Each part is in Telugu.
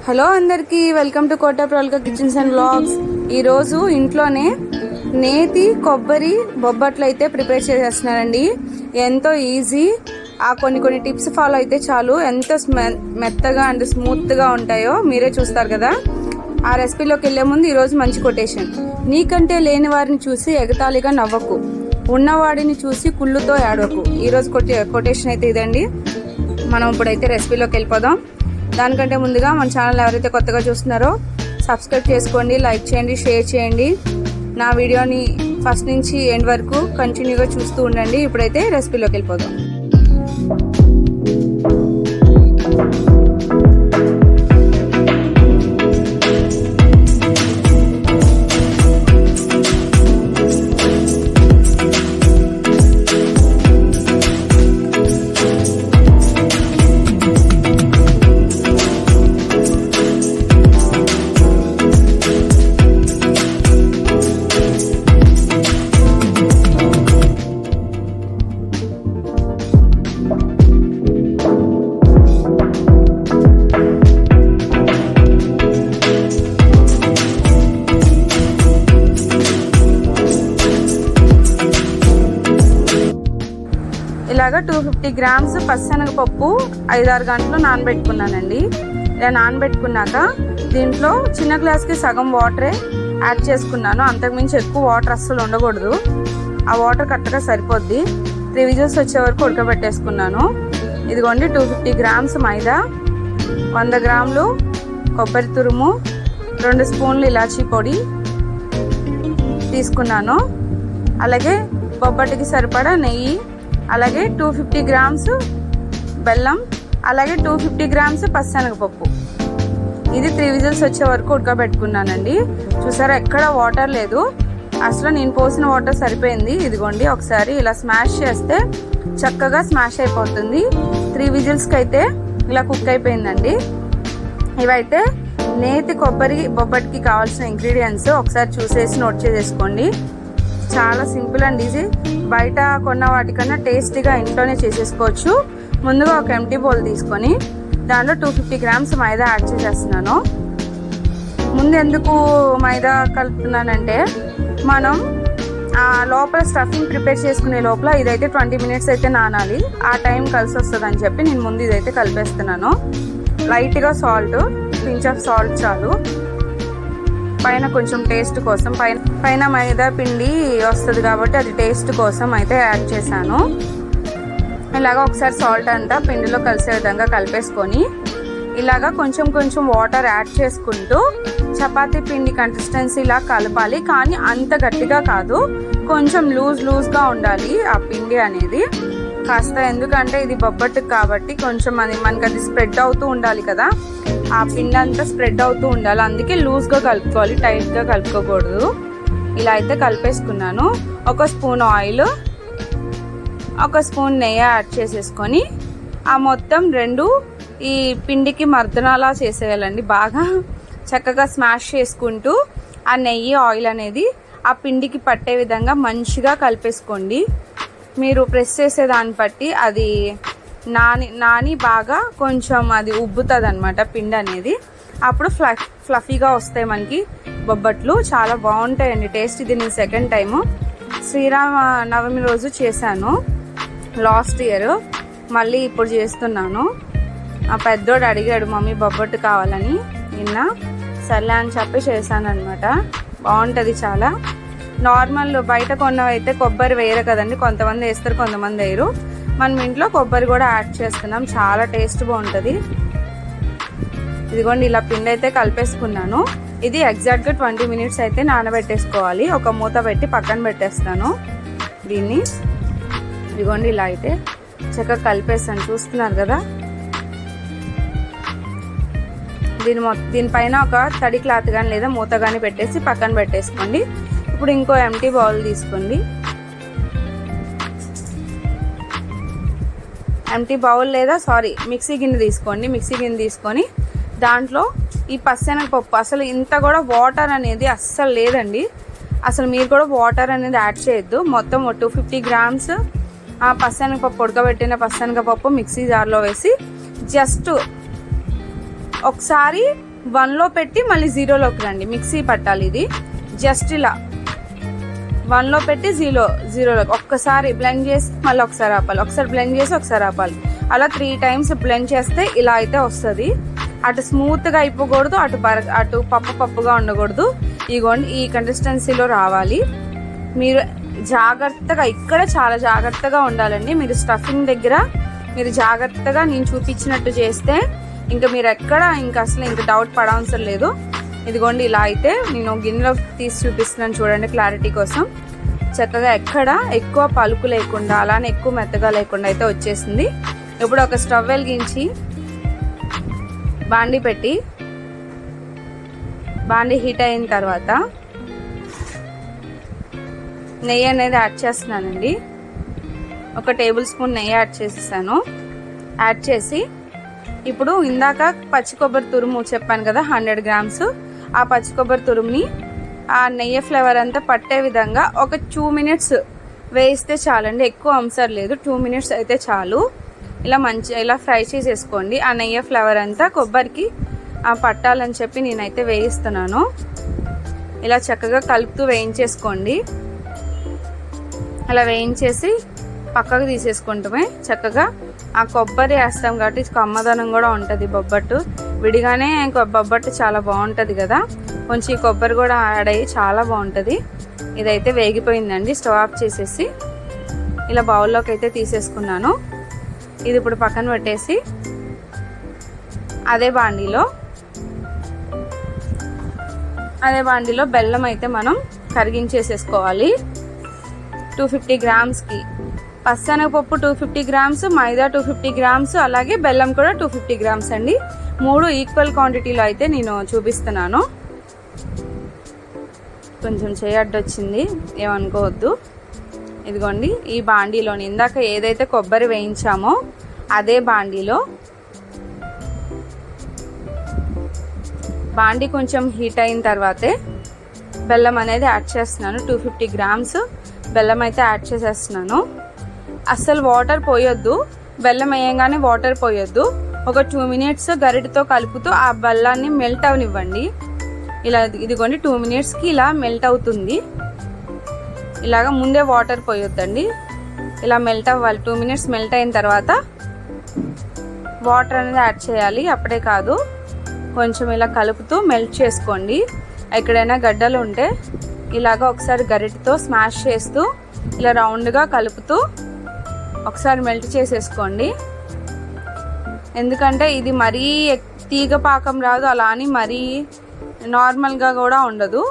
హలో అందరికీ వెల్కమ్ టు కోట ప్రొల్కా కిచెన్స్ అండ్ వ్లాగ్స్. ఈరోజు ఇంట్లోనే నేతి కొబ్బరి బొబ్బట్లు అయితే ప్రిపేర్ చేసేస్తున్నానండి. ఎంతో ఈజీ. కొన్ని టిప్స్ ఫాలో అయితే చాలు ఎంత మెత్తగా అండ్ స్మూత్గా ఉంటాయో మీరే చూస్తారు కదా. ఆ రెసిపీలోకి వెళ్లే ముందు ఈరోజు మంచి కొటేషన్: నీకంటే లేని వారిని చూసి ఎగతాళిగా నవ్వకు, ఉన్నవాడిని చూసి కుళ్ళుతో ఏడవకు. ఈరోజు కొటేషన్ అయితే ఇదండి. మనం ఇప్పుడైతే రెసిపీలోకి వెళ్ళిపోదాం. దానికంటే ముందుగా మన ఛానల్ ఎవరైతే కొత్తగా చూస్తున్నారో సబ్స్క్రైబ్ చేసుకోండి, లైక్ చేయండి, షేర్ చేయండి. నా వీడియోని ఫస్ట్ నుంచి ఎండ్ వరకు కంటిన్యూగా చూస్తూ ఉండండి. ఇప్పుడైతే రెసిపీలోకి వెళ్ళిపోదాం. ఇలాగా 250 గ్రామ్స్ పచ్చిశనగపప్పు 5-6 గంటలు నానబెట్టుకున్నానండి. ఇలా నానబెట్టుకున్నాక దీంట్లో చిన్న గ్లాస్కి సగం వాటరే యాడ్ చేసుకున్నాను. అంతకుమించి ఎక్కువ వాటర్ అస్సలు ఉండకూడదు. ఆ వాటర్ కరెక్ట్గా సరిపోద్ది. 3 విజిల్స్ వచ్చే వరకు ఉడకబెట్టేసుకున్నాను. ఇదిగోండి 250 గ్రామ్స్ మైదా, 100 గ్రాములు కొబ్బరి తురుము, 2 స్పూన్లు ఇలాచీ పొడి తీసుకున్నాను. అలాగే బొబ్బటికి సరిపడా నెయ్యి, అలాగే 250 గ్రామ్స్ బెల్లం, అలాగే 250 గ్రామ్స్ పచ్చిశనగపప్పు. ఇది 3 విజిల్స్ వచ్చే వరకు ఉడకబెట్టుకున్నానండి. చూసారా, ఎక్కడ వాటర్ లేదు. అసలు నేను పోసిన వాటర్ సరిపోయింది. ఇదిగోండి, ఒకసారి ఇలా స్మాష్ చేస్తే చక్కగా స్మాష్ అయిపోతుంది. 3 విజిల్స్కి అయితే ఇలా కుక్ అయిపోయిందండి. ఇవైతే నేతి కొబ్బరి బొబ్బటికి కావాల్సిన ఇంగ్రీడియంట్స్ ఒకసారి చూసేసి నోట్ చేసేసుకోండి. చాలా సింపుల్ అండ్ ఈజీ. బయట కొన్న వాటికన్నా టేస్టీగా ఇంట్లోనే చేసేసుకోవచ్చు. ముందుగా ఒక ఎంటీ బౌల్ తీసుకొని దాంట్లో 250 గ్రామ్స్ మైదా యాడ్ చేసేస్తున్నాను. ముందు ఎందుకు మైదా కలుపుతున్నానంటే, మనం లోపల స్టఫింగ్ ప్రిపేర్ చేసుకునే లోపల ఇదైతే 20 మినిట్స్ అయితే నానాలి. ఆ టైం కలిసి వస్తుంది అని చెప్పి నేను ముందు ఇదైతే కలిపేస్తున్నాను. లైట్గా సాల్ట్, పించ్ ఆఫ్ సాల్ట్ చాలు. పైన కొంచెం టేస్ట్ కోసం, పైన మైదా పిండి వస్తుంది కాబట్టి అది టేస్ట్ కోసం అయితే యాడ్ చేశాను. ఇలాగా ఒకసారి సాల్ట్ అంతా పిండిలో కలిసే విధంగా కలిపేసుకొని ఇలాగా కొంచెం వాటర్ యాడ్ చేసుకుంటూ చపాతీ పిండి కన్సిస్టెన్సీలా కలపాలి. కానీ అంత గట్టిగా కాదు, కొంచెం లూజ్గా ఉండాలి ఆ పిండి అనేది కాస్త. ఎందుకంటే ఇది బొబ్బట్టుకు కాబట్టి కొంచెం మనకి అది స్ప్రెడ్ అవుతూ ఉండాలి కదా. ఆ పిండి అంతా స్ప్రెడ్ అవుతూ ఉండాలి. అందుకే లూజ్గా కలుపుకోవాలి, టైట్గా కలుపుకోకూడదు. ఇలా అయితే కలిపేసుకున్నాను. 1 స్పూన్ ఆయిల్, 1 స్పూన్ నెయ్యి యాడ్ చేసేసుకొని ఆ మొత్తం రెండు ఈ పిండికి మర్దనలా చేసేయాలండి. బాగా చక్కగా స్మాష్ చేసుకుంటూ ఆ నెయ్యి ఆయిల్ అనేది ఆ పిండికి పట్టే విధంగా మంచిగా కలిపేసుకోండి. మీరు ప్రెస్ చేసే దాన్ని బట్టి అది నాని బాగా కొంచెం అది ఉబ్బుతుంది అనమాట పిండి అనేది. అప్పుడు ఫ్లఫీగా వస్తాయి మనకి బొబ్బట్లు. చాలా బాగుంటాయండి టేస్ట్. ఇది నేను సెకండ్ టైము శ్రీరామ నవమి రోజు చేశాను లాస్ట్ ఇయర్. మళ్ళీ ఇప్పుడు చేస్తున్నాను. ఆ పెద్దోడు అడిగాడు మమ్మీ బొబ్బట్టు కావాలని. నిన్న సర్లే అని చెప్పి చేశాను అనమాట. బాగుంటుంది చాలా. నార్మల్ బయట కొన్నవైతే కొబ్బరి వేయరు కదండి, కొంతమంది వేస్తారు కొంతమంది వేయరు. మనం ఇంట్లో కొబ్బరి కూడా యాడ్ చేస్తున్నాం, చాలా టేస్ట్ బాగుంటుంది. ఇదిగోండి ఇలా పిండి అయితే కలిపేసుకున్నాను. ఇది ఎగ్జాక్ట్గా 20 మినిట్స్ అయితే నానబెట్టేసుకోవాలి. ఒక మూత పెట్టి పక్కన పెట్టేస్తాను దీన్ని. ఇదిగోండి ఇలా అయితే చక్కగా కలిపేస్తాను, చూస్తున్నారు కదా. దీనిపైన ఒక తడి క్లాత్ కానీ లేదా మూత కానీ పెట్టేసి పక్కన పెట్టేసుకోండి. ఇప్పుడు ఇంకో ఎంటీ బౌల్ తీసుకోండి. ఎంటీ బౌల్ లేదా మిక్సీ గిన్నె తీసుకోండి. మిక్సీ గిన్నె తీసుకొని దాంట్లో ఈ పచ్చిశనగపప్పు, అసలు ఇంత కూడా వాటర్ అనేది అస్సలు లేదండి. అసలు మీరు కూడా వాటర్ అనేది యాడ్ చేయొద్దు. మొత్తం 250 గ్రామ్స్ పచ్చనగపప్పు ఉడకబెట్టిన పచ్చనగపప్పు మిక్సీ జార్లో వేసి జస్ట్ ఒకసారి 1లో పెట్టి మళ్ళీ 0లోకి రండి. మిక్సీ పట్టాలి. ఇది జస్ట్ ఇలా 1లో పెట్టి 0లోకి ఒక్కసారి బ్లెండ్ చేసి మళ్ళీ ఒకసారి ఆపాలి, ఒకసారి బ్లెండ్ చేసి ఒకసారి ఆపాలి. అలా 3 టైమ్స్ బ్లెండ్ చేస్తే ఇలా అయితే వస్తుంది. అటు స్మూత్గా అయిపోకూడదు, అటు పప్పుగా ఉండకూడదు. ఇగోండి ఈ కన్సిస్టెన్సీలో రావాలి. మీరు జాగ్రత్తగా ఇక్కడ చాలా జాగ్రత్తగా ఉండాలండి. మీరు స్టఫింగ్ దగ్గర మీరు జాగ్రత్తగా నేను చూపించినట్టు చేస్తే ఇంకా మీరు ఎక్కడ ఇంకా అసలు ఇంకా డౌట్ పడవసరం లేదు. ఇదిగోండి ఇలా అయితే నేను గిన్నెలో తీసి చూపిస్తున్నాను చూడండి క్లారిటీ కోసం. చక్కగా ఎక్కడ ఎక్కువ పలుకు లేకుండా అలానే ఎక్కువ మెత్తగా లేకుండా అయితే వచ్చేసింది. ఇప్పుడు ఒక స్టవ్ వెలిగించి బాండి పెట్టి బాండి హీట్ అయిన తర్వాత నెయ్యి అనేది యాడ్ చేస్తున్నానండి. 1 టేబుల్ స్పూన్ నెయ్యి యాడ్ చేసేసాను. యాడ్ చేసి ఇప్పుడు ఇందాక పచ్చి కొబ్బరి తురుము చెప్పాను కదా 100 గ్రామ్స్, ఆ పచ్చి కొబ్బరి తురుముని ఆ నెయ్యి ఫ్లేవర్ అంతా పట్టే విధంగా ఒక 2 మినిట్స్ వేయిస్తే చాలండి. ఎక్కువ అవసరం లేదు, 2 మినిట్స్ అయితే చాలు. ఇలా ఫ్రై చేసేసుకోండి. ఆ నెయ్యి ఫ్లేవర్ అంతా కొబ్బరికి పట్టాలని చెప్పి నేనైతే వేయిస్తున్నాను. ఇలా చక్కగా కలుపుతూ వేయించేసుకోండి. అలా వేయించేసి పక్కకు తీసేసుకుంటామే. చక్కగా ఆ కొబ్బరి వేస్తాం కాబట్టి కమ్మదనం కూడా ఉంటుంది. బొబ్బట్టు విడిగానే బొబ్బట్టు చాలా బాగుంటుంది కదా, కొంచెం కొబ్బరి కూడా యాడ్ అయ్యి చాలా బాగుంటుంది. ఇదైతే వేగిపోయిందండి. స్టవ్ ఆఫ్ చేసేసి ఇలా బౌల్లోకి అయితే తీసేసుకున్నాను. ఇది ఇప్పుడు పక్కన పెట్టేసి అదే బాండీలో బెల్లం అయితే మనం కరిగించేసేసుకోవాలి. 250 గ్రామ్స్కి పచ్చనగపప్పు 250 గ్రామ్స్, మైదా 250 గ్రామ్స్, అలాగే బెల్లం కూడా 250 గ్రామ్స్ అండి. 3 ఈక్వల్ క్వాంటిటీలో అయితే నేను చూపిస్తున్నాను. కొంచెం చేయడ్డొచ్చింది, ఏమనుకోవద్దు. ఇదిగోండి ఈ బాండీలోని ఇందాక ఏదైతే కొబ్బరి వేయించామో అదే బాండీ కొంచెం హీట్ అయిన తర్వాతే బెల్లం అనేది యాడ్ చేస్తున్నాను. 250 గ్రామ్స్ బెల్లం అయితే యాడ్ చేసేస్తున్నాను. అస్సలు వాటర్ పోయొద్దు, బెల్లం వేయంగానే వాటర్ పోయొద్దు. ఒక 2 మినిట్స్ గరిటతో కలుపుతూ ఆ బెల్లాన్ని మెల్ట్ అవనివ్వండి. ఇలా ఇదిగోండి 2 మినిట్స్కి ఇలా మెల్ట్ అవుతుంది. ఇలాగ ముందే వాటర్ పోయొద్దండి, ఇలా మెల్ట్ అవ్వాలి. 2 మినిట్స్ మెల్ట్ అయిన తర్వాత వాటర్ అనేది యాడ్ చేయాలి. అప్పుడే కాదు, కొంచెం ఇలా కలుపుతూ మెల్ట్ చేసుకోండి. ఎక్కడైనా గడ్డలు ఉంటే ఇలాగ ఒకసారి గరిటతో స్మాష్ చేస్తూ ఇలా రౌండ్గా కలుపుతూ ఒకసారి మెల్ట్ చేసేసుకోండి. ఎందుకంటే ఇది మరీ తీగ పాకం రాదు, అలా అని మరీ నార్మల్గా కూడా ఉండదు,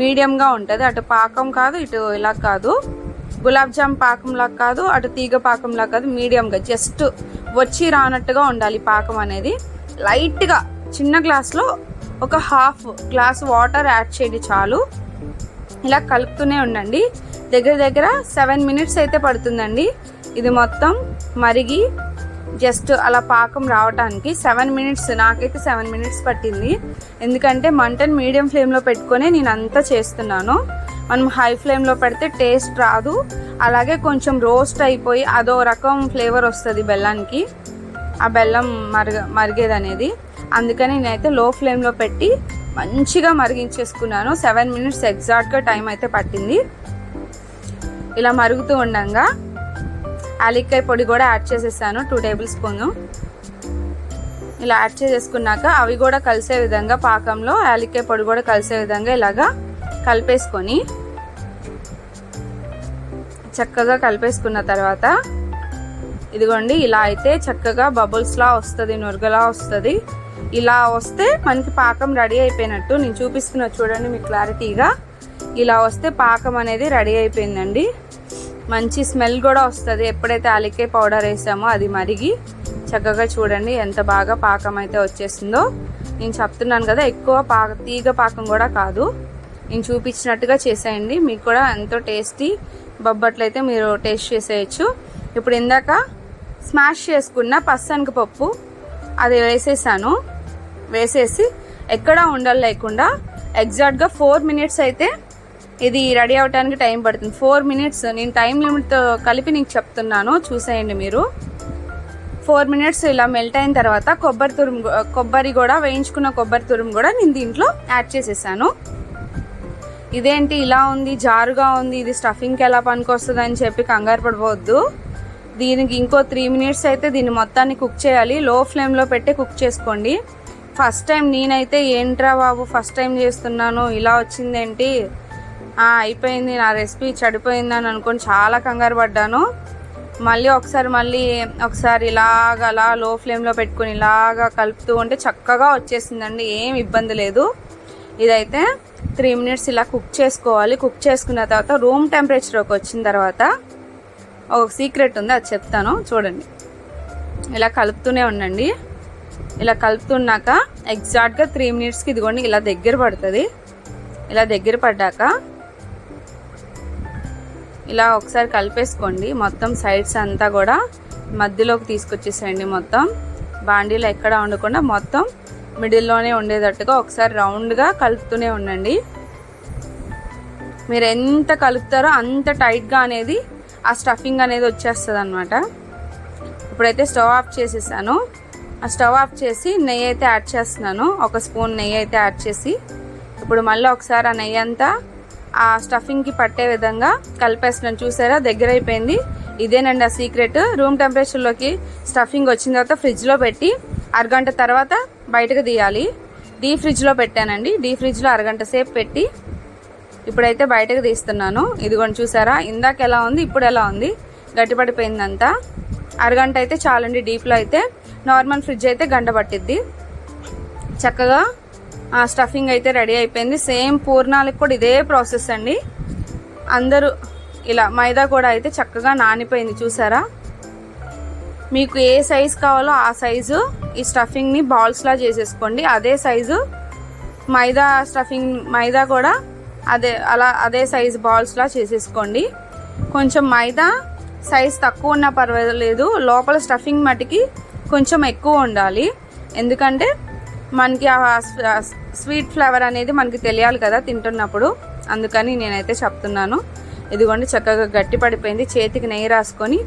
మీడియంగా ఉంటుంది. అటు పాకం కాదు, ఇటు ఇలా కాదు, గులాబ్ జామ్ పాకంలా కాదు, అటు తీగ పాకంలా కాదు, మీడియంగా జస్ట్ వచ్చి రానట్టుగా ఉండాలి పాకం అనేది. లైట్గా చిన్న గ్లాస్లో ఒక హాఫ్ గ్లాస్ వాటర్ యాడ్ చేయండి చాలు. ఇలా కలుపుతూనే ఉండండి. దగ్గర 7 మినిట్స్ అయితే పడుతుందండి. ఇది మొత్తం మరిగి జస్ట్ అలా పాకం రావడానికి 7 మినిట్స్, నాకైతే 7 మినిట్స్ పట్టింది. ఎందుకంటే మంటను మీడియం ఫ్లేమ్లో పెట్టుకొని నేను అంతా చేస్తున్నాను. మనం హై ఫ్లేమ్లో పెడితే టేస్ట్ రాదు, అలాగే కొంచెం రోస్ట్ అయిపోయి అదో రకం ఫ్లేవర్ వస్తుంది బెల్లానికి, ఆ బెల్లం మరిగేదనేది. అందుకని నేనైతే లో ఫ్లేమ్లో పెట్టి మంచిగా మరిగించేసుకున్నాను. 7 మినిట్స్ ఎగ్జాక్ట్గా టైం అయితే పట్టింది. ఇలా మరుగుతూ ఉండగా యాలక్కాయ పొడి కూడా యాడ్ చేసేసాను, 2 టేబుల్ స్పూన్. ఇలా యాడ్ చేసేసుకున్నాక అవి కూడా కలిసే విధంగా పాకంలో యాలక్కాయ పొడి కూడా కలిసే విధంగా ఇలాగా కలిపేసుకొని చక్కగా కలిపేసుకున్న తర్వాత ఇదిగోండి ఇలా అయితే చక్కగా బబుల్స్లా వస్తుంది, నురగలా వస్తుంది. ఇలా వస్తే మనకి పాకం రెడీ అయిపోయినట్టు. నేను చూపిస్తున్నా చూడండి మీకు క్లారిటీగా. ఇలా వస్తే పాకం అనేది రెడీ అయిపోయిందండి. మంచి స్మెల్ కూడా వస్తుంది ఎప్పుడైతే యాలక్కాయ పౌడర్ వేసామో అది మరిగి. చక్కగా చూడండి ఎంత బాగా పాకం అయితే వచ్చేసిందో. నేను చెప్తున్నాను కదా, ఎక్కువ తీగ పాకం కూడా కాదు, నేను చూపించినట్టుగా చేసేయండి. మీకు కూడా ఎంతో టేస్టీ బొబ్బట్లు అయితే మీరు టేస్ట్ చేసేయచ్చు. ఇప్పుడు ఇందాక స్మాష్ చేసుకున్న పచ్చనగపప్పు అది వేసేసాను. వేసేసి ఎక్కడా ఉండలు లేకుండా ఎగ్జాక్ట్గా 4 మినిట్స్ అయితే ఇది రెడీ అవడానికి టైం పడుతుంది. 4 మినిట్స్ నేను టైం లిమిట్తో కలిపి నీకు చెప్తున్నాను, చూసేయండి మీరు. 4 మినిట్స్ ఇలా మెల్ట్ అయిన తర్వాత కొబ్బరి కూడా వేయించుకున్న కొబ్బరి తురుము కూడా నేను దీంట్లో యాడ్ చేసేసాను. ఇదేంటి ఇలా ఉంది, జారుగా ఉంది, ఇది స్టఫింగ్కి ఎలా పనికొస్తుంది అని చెప్పి కంగారు పడిపోవద్దు. దీనికి ఇంకో 3 మినిట్స్ అయితే దీన్ని మొత్తాన్ని కుక్ చేయాలి. లో ఫ్లేమ్లో పెట్టి కుక్ చేసుకోండి. ఫస్ట్ టైం నేనైతే ఏంట్రా బాబు ఫస్ట్ టైం చేస్తున్నాను ఇలా వచ్చిందేంటి, అయిపోయింది నా రెసిపీ చెడిపోయిందని అనుకొని చాలా కంగారు పడ్డాను. మళ్ళీ ఒకసారి ఇలాగా లో ఫ్లేమ్లో పెట్టుకొని ఇలాగా కలుపుతూ ఉంటే చక్కగా వచ్చేసిందండి, ఏం ఇబ్బంది లేదు. ఇదైతే 3 మినిట్స్ ఇలా కుక్ చేసుకోవాలి. కుక్ చేసుకున్న తర్వాత రూమ్ టెంపరేచర్కి వచ్చిన తర్వాత ఒక సీక్రెట్ ఉంది, అది చెప్తాను చూడండి. ఇలా కలుపుతూనే ఉండండి. ఇలా కలుపుతున్నాక ఎగ్జాక్ట్గా 3 మినిట్స్కి ఇదిగోండి ఇలా దగ్గర పడుతుంది. ఇలా దగ్గర పడ్డాక ఇలా ఒకసారి కలిపేసుకోండి. మొత్తం సైడ్స్ అంతా కూడా మధ్యలోకి తీసుకొచ్చేసేయండి. మొత్తం బాండీలో ఎక్కడ ఉండకుండా మొత్తం మిడిల్లోనే ఉండేటట్టుగా ఒకసారి రౌండ్గా కలుపుతూనే ఉండండి. మీరు ఎంత కలుపుతారో అంత టైట్గా అనేది ఆ స్టఫింగ్ అనేది వచ్చేస్తుంది అనమాట. ఇప్పుడైతే స్టవ్ ఆఫ్ చేసేసాను. ఆ స్టవ్ ఆఫ్ చేసి నెయ్యి అయితే యాడ్ చేస్తున్నాను. 1 స్పూన్ నెయ్యి అయితే యాడ్ చేసి ఇప్పుడు మళ్ళీ ఒకసారి ఆ నెయ్యి అంతా ఆ స్టఫింగ్కి పట్టే విధంగా కలిపేస్తున్నాను. చూసారా దగ్గర అయిపోయింది. ఇదేనండి ఆ సీక్రెట్. రూమ్ టెంపరేచర్లోకి స్టఫింగ్ వచ్చిన తర్వాత ఫ్రిడ్జ్లో పెట్టి అరగంట తర్వాత బయటకు తీయాలి. డీప్ ఫ్రిడ్జ్లో పెట్టానండి. డీప్ ఫ్రిడ్జ్లో అరగంట సేపు పెట్టి ఇప్పుడైతే బయటకు తీస్తున్నాను. ఇదిగోండి చూసారా ఇందాక ఎలా ఉంది ఇప్పుడు ఎలా ఉంది, గట్టిపడిపోయిందంతా. అరగంట అయితే చాలండి. డీప్లో అయితే, నార్మల్ ఫ్రిడ్జ్ అయితే గంట పట్టిద్ది. చక్కగా ఆ స్టఫింగ్ అయితే రెడీ అయిపోయింది. సేమ్ పూర్ణాలకు కూడా ఇదే ప్రాసెస్ అండి. అందరూ ఇలా మైదా కూడా అయితే చక్కగా నానిపోయింది చూసారా. మీకు ఏ సైజ్ కావాలో ఆ సైజు ఈ స్టఫింగ్ని బాల్స్లా చేసేసుకోండి. అదే సైజు మైదా కూడా అదే సైజు బాల్స్లా చేసేసుకోండి. కొంచెం మైదా సైజ్ తక్కువ ఉన్నా పర్వాలేదు, లోపల స్టఫింగ్ మటుకి కొంచెం ఎక్కువ ఉండాలి. ఎందుకంటే మనకి ఆ స్వీట్ ఫ్లేవర్ అనేది మనకి తెలియాలి కదా తింటున్నప్పుడు, అందుకని నేనైతే చెప్తున్నాను. ఇదిగోండి చక్కగా గట్టి పడిపోయింది. చేతికి నెయ్యి రాసుకొని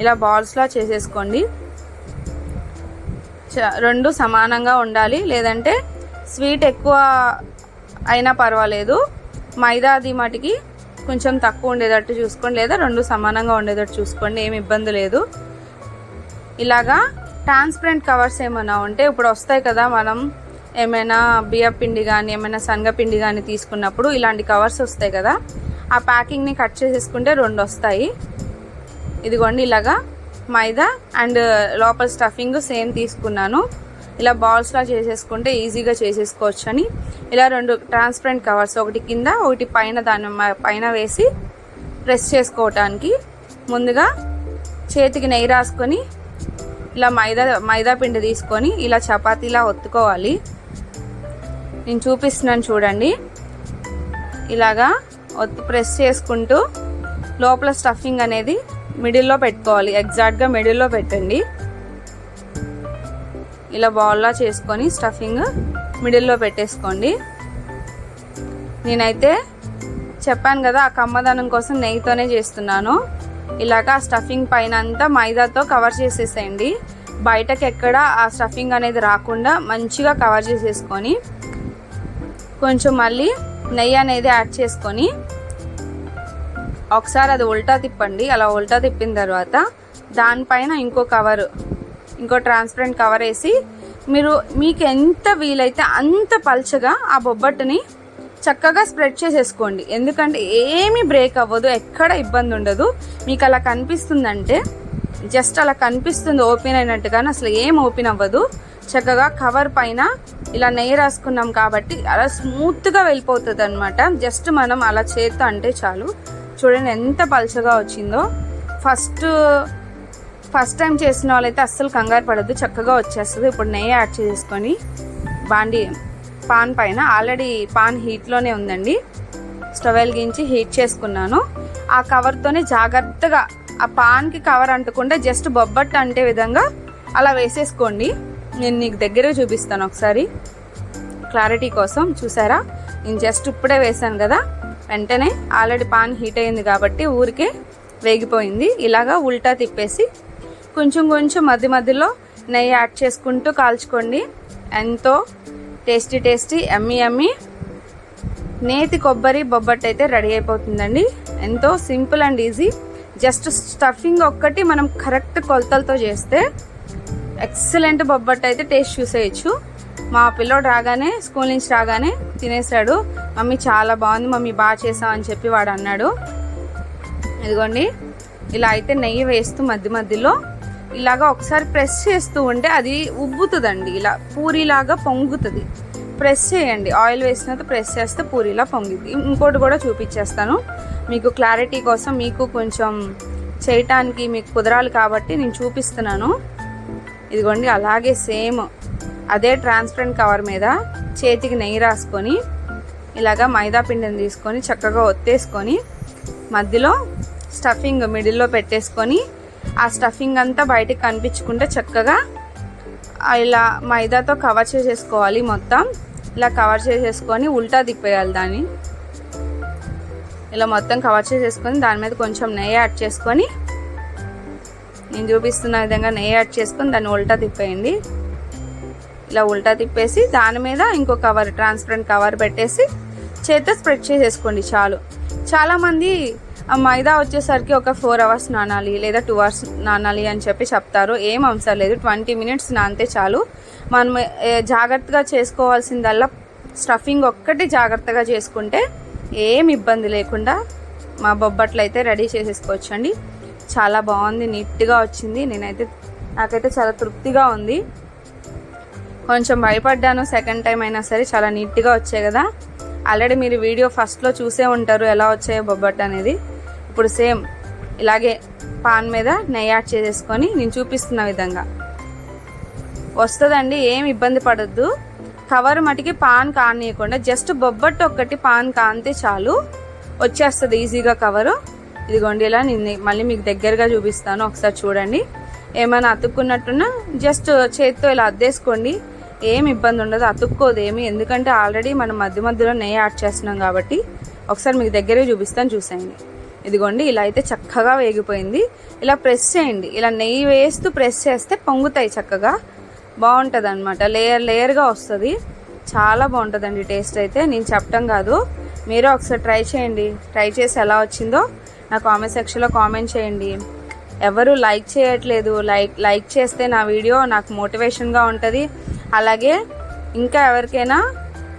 ఇలా బాల్స్లా చేసేసుకోండి. రెండు సమానంగా ఉండాలి, లేదంటే స్వీట్ ఎక్కువ అయినా పర్వాలేదు. మైదా అది మటుకి కొంచెం తక్కువ ఉండేటట్టు చూసుకోండి, లేదా రెండు సమానంగా ఉండేటట్టు చూసుకోండి, ఏమి ఇబ్బంది లేదు. ఇలాగా ట్రాన్స్పరెంట్ కవర్స్ ఏమైనా ఉంటే ఇప్పుడు వస్తాయి కదా, మనం ఏమైనా బియ్య పిండి కానీ ఏమైనా శనగపిండి కానీ తీసుకున్నప్పుడు ఇలాంటి కవర్స్ వస్తాయి కదా, ఆ ప్యాకింగ్ని కట్ చేసేసుకుంటే 2 వస్తాయి. ఇదిగోండి ఇలాగా మైదా అండ్ లోపల స్టఫింగ్ సేమ్ తీసుకున్నాను. ఇలా బాల్స్లా చేసేసుకుంటే ఈజీగా చేసేసుకోవచ్చు అని ఇలా 2 ట్రాన్స్పరెంట్ కవర్స్, ఒకటి కింద ఒకటి పైన, దాని పైన వేసి ప్రెస్ చేసుకోవటానికి ముందుగా చేతికి నెయ్యి రాసుకొని ఇలా మైదా పిండి తీసుకొని ఇలా చపాతీలా ఒత్తుకోవాలి. నేను చూపిస్తున్నాను చూడండి. ఇలాగా ప్రెస్ చేసుకుంటూ లోపల స్టఫింగ్ అనేది మిడిల్లో పెట్టుకోవాలి. ఎగ్జాక్ట్గా మిడిల్లో పెట్టండి. ఇలా బాల్లా చేసుకొని స్టఫింగ్ మిడిల్లో పెట్టేసుకోండి. నేనైతే చెప్పాను కదా ఆ కమ్మదనం కోసం నెయ్యితోనే చేస్తున్నాను. ఇలాగా స్టఫింగ్ పైన అంతా మైదాతో కవర్ చేసేసేయండి. బయటకి ఎక్కడ ఆ స్టఫింగ్ అనేది రాకుండా మంచిగా కవర్ చేసేసుకొని కొంచెం మళ్ళీ నెయ్యి అనేది యాడ్ చేసుకొని ఒకసారి అది ఉల్టా తిప్పండి. అలా ఉల్టా తిప్పిన తర్వాత దానిపైన ఇంకో ట్రాన్స్పరెంట్ కవర్ వేసి మీకు ఎంత వీలైతే అంత పల్చగా ఆ బొబ్బట్టుని చక్కగా స్ప్రెడ్ చేసేసుకోండి. ఎందుకంటే ఏమీ బ్రేక్ అవ్వదు, ఎక్కడ ఇబ్బంది ఉండదు. మీకు అలా కనిపిస్తుందంటే జస్ట్ అలా కనిపిస్తుంది ఓపెన్ అయినట్టుగానే, అసలు ఏం ఓపెన్ అవ్వదు. చక్కగా కవర్ పైన ఇలా నెయ్యి రాసుకున్నాం కాబట్టి అలా స్మూత్గా వెళ్ళిపోతుంది అనమాట. జస్ట్ మనం అలా చేత్తో అంటే చాలు. చూడండి ఎంత పల్చగా వచ్చిందో. ఫస్ట్ టైం చేసిన వాళ్ళైతే అస్సలు కంగారు పడద్దు, చక్కగా వచ్చేస్తుంది. ఇప్పుడు నెయ్యి యాడ్ చేసుకొని పాన్ పైన, ఆల్రెడీ పాన్ హీట్లోనే ఉందండి, స్టవ్ వెలిగించి హీట్ చేసుకున్నాను. ఆ కవర్తోనే జాగ్రత్తగా ఆ పాన్కి కవర్ అంటకుండా జస్ట్ బొబ్బట్టు అంటే విధంగా అలా వేసేసుకోండి. నేను నీకు దగ్గరగా చూపిస్తాను ఒకసారి క్లారిటీ కోసం. చూసారా, నేను జస్ట్ ఇప్పుడే వేసాను కదా, వెంటనే ఆల్రెడీ పాన్ హీట్ అయింది కాబట్టి ఊరికే వేగిపోయింది. ఇలాగా ఉల్టా తిప్పేసి కొంచెం కొంచెం మధ్య మధ్యలో నెయ్యి యాడ్ చేసుకుంటూ కాల్చుకోండి. ఎంతో టేస్టీ టేస్టీ ఎమ్మీ ఎమ్మీ నేతి కొబ్బరి బొబ్బట్టు అయితే రెడీ అయిపోతుందండి. ఎంతో simple and easy. Just stuffing ఒక్కటి మనం కరెక్ట్ కొలతలతో చేస్తే ఎక్సలెంట్ బొబ్బట్టు అయితే టేస్ట్ చూసేయచ్చు. మా పిల్లోడు రాగానే స్కూల్ నుంచి రాగానే తినేసాడు. మమ్మీ చాలా బాగుంది మమ్మీ, బాగా చేసావు అని చెప్పి వాడు అన్నాడు. ఇదిగోండి ఇలా అయితే నెయ్యి వేస్తూ మధ్య మధ్యలో ఇలాగా ఒకసారి ప్రెస్ చేస్తూ ఉంటే అది ఉబ్బుతుందండి. ఇలా పూరిలాగా పొంగుతుంది. ప్రెస్ చేయండి, ఆయిల్ వేసినంత ప్రెస్ చేస్తే పూరిలా పొంగిద్ది. ఇంకోటి కూడా చూపించేస్తాను మీకు క్లారిటీ కోసం. మీకు కొంచెం చేయటానికి మీకు కుదరాలి కాబట్టి నేను చూపిస్తున్నాను. ఇదిగోండి అలాగే సేమ్ అదే ట్రాన్స్పరెంట్ కవర్ మీద చేతికి నెయ్యి రాసుకొని ఇలాగా మైదా పిండిని తీసుకొని చక్కగా ఒత్తేసుకొని మధ్యలో స్టఫింగ్ మిడిల్లో పెట్టేసుకొని ఆ స్టఫింగ్ అంతా బయటికి కనిపించుకుంటే చక్కగా ఇలా మైదాతో కవర్ చేసేసుకోవాలి. మొత్తం ఇలా కవర్ చేసేసుకొని ఉల్టా తిప్పేయాలి. దాన్ని ఇలా మొత్తం కవర్ చేసేసుకొని దాని మీద కొంచెం నెయ్యి యాడ్ చేసుకొని నేను చూపిస్తున్న విధంగా నెయ్యి యాడ్ చేసుకొని దాన్ని ఉల్టా తిప్పేయండి. ఇలా ఉల్టా తిప్పేసి దాని మీద ఇంకో కవర్ ట్రాన్స్పరెంట్ కవర్ పెట్టేసి చేత్తో స్ప్రెడ్ చేసేసుకోండి చాలు. చాలామంది మైదా వచ్చేసరికి ఒక 4 hours నానాలి లేదా 2 hours నానాలి అని చెప్పి చెప్తారు. ఏం అవసరం లేదు, 20 minutes నానితే చాలు. మనం జాగ్రత్తగా చేసుకోవాల్సిందల్లా స్టఫింగ్ ఒక్కటి జాగ్రత్తగా చేసుకుంటే ఏం ఇబ్బంది లేకుండా మా బొబ్బట్లు అయితే రెడీ చేసేసుకోవచ్చు అండి. చాలా బాగుంది, నీట్గా వచ్చింది. నాకైతే చాలా తృప్తిగా ఉంది. కొంచెం భయపడ్డాను సెకండ్ టైం అయినా సరే చాలా నీట్గా వచ్చాయి కదా. ఆల్రెడీ మీరు వీడియో ఫస్ట్లో చూసే ఉంటారు ఎలా వచ్చాయో బొబ్బట్టు అనేది. ఇప్పుడు సేమ్ ఇలాగే పాన్ మీద నెయ్యి యాడ్ చేసేసుకొని నేను చూపిస్తున్న విధంగా వస్తుందండి. ఏం ఇబ్బంది పడద్దు. కవర్ మటుకి పాన్ కానియకుండా జస్ట్ బొబ్బట్టు ఒక్కటి పాన్ కానితే చాలు, వచ్చేస్తుంది ఈజీగా కవరు. ఇదిగోండి ఇలా నేను మళ్ళీ మీకు దగ్గరగా చూపిస్తాను, ఒకసారి చూడండి. ఏమైనా అతుక్కున్నట్టున్నా జస్ట్ చేతితో ఇలా అద్దేసుకోండి, ఏం ఇబ్బంది ఉండదు, అతుక్కోదు ఏమి. ఎందుకంటే ఆల్రెడీ మనం మధ్య మధ్యలో నెయ్యి యాడ్ చేస్తున్నాం కాబట్టి. ఒకసారి మీకు దగ్గరే చూపిస్తాను, చూసేయండి. ఇదిగోండి ఇలా అయితే చక్కగా వేగిపోయింది. ఇలా ప్రెస్ చేయండి, ఇలా నెయ్యి వేస్తూ ప్రెస్ చేస్తే పొంగుతాయి చక్కగా, బాగుంటుంది అనమాట. లేయర్గా వస్తుంది. చాలా బాగుంటుందండి టేస్ట్ అయితే. నేను చెప్పటం కాదు, మీరు ఒకసారి ట్రై చేయండి. ట్రై చేసి ఎలా వచ్చిందో నా కామెంట్ సెక్షన్లో కామెంట్ చేయండి. ఎవరు లైక్ చేయట్లేదు, లైక్ చేస్తే నా వీడియో నాకు మోటివేషన్గా ఉంటుంది. అలాగే ఇంకా ఎవరికైనా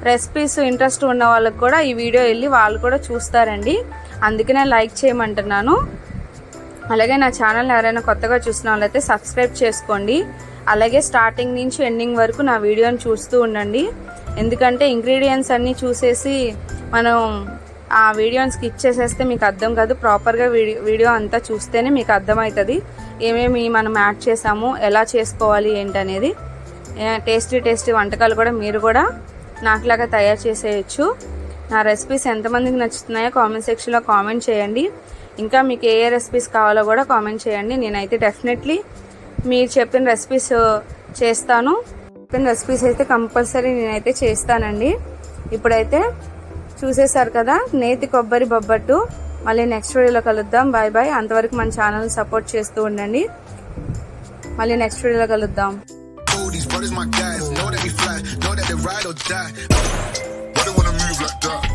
రెసిపీస్ ఇంట్రెస్ట్ ఉన్న వాళ్ళకి కూడా ఈ వీడియో వెళ్ళి వాళ్ళు కూడా చూస్తారండి. అందుకనే లైక్ చేయమంటున్నాను. అలాగే నా ఛానల్ ఎవరైనా కొత్తగా చూసిన వాళ్ళైతే సబ్స్క్రైబ్ చేసుకోండి. అలాగే స్టార్టింగ్ నుంచి ఎండింగ్ వరకు నా వీడియోని చూస్తూ ఉండండి. ఎందుకంటే ఇంగ్రీడియంట్స్ అన్నీ చూసేసి మనం ఆ వీడియోని స్కిప్ చేసేస్తే మీకు అర్థం కాదు. ప్రాపర్గా వీడియో అంతా చూస్తేనే మీకు అర్థమవుతుంది ఏమేమి మనం యాడ్ చేసాము, ఎలా చేసుకోవాలి ఏంటనేది. టేస్టీ వంటకాలు కూడా మీరు కూడా నాకులాగా తయారు చేసేయచ్చు. నా రెసిపీస్ ఎంతమందికి నచ్చుతున్నాయో కామెంట్ సెక్షన్లో కామెంట్ చేయండి. ఇంకా మీకు ఏ రెసిపీస్ కావాలో కూడా కామెంట్ చేయండి. నేనైతే డెఫినెట్లీ మీరు చెప్పిన రెసిపీస్ చేస్తాను. చెప్పిన రెసిపీస్ అయితే కంపల్సరీ నేనైతే చేస్తానండి. ఇప్పుడైతే చూసేశారు కదా నేతి కొబ్బరి బొబ్బట్టు. మళ్ళీ నెక్స్ట్ వీడియోలో కలుద్దాం. Bye bye. అంతవరకు మన ఛానల్ని సపోర్ట్ చేస్తూ ఉండండి. మళ్ళీ నెక్స్ట్ వీడియోలో కలుద్దాం. These brothers my guys, know that we fly, know that they ride or die. Why they wanna move like that?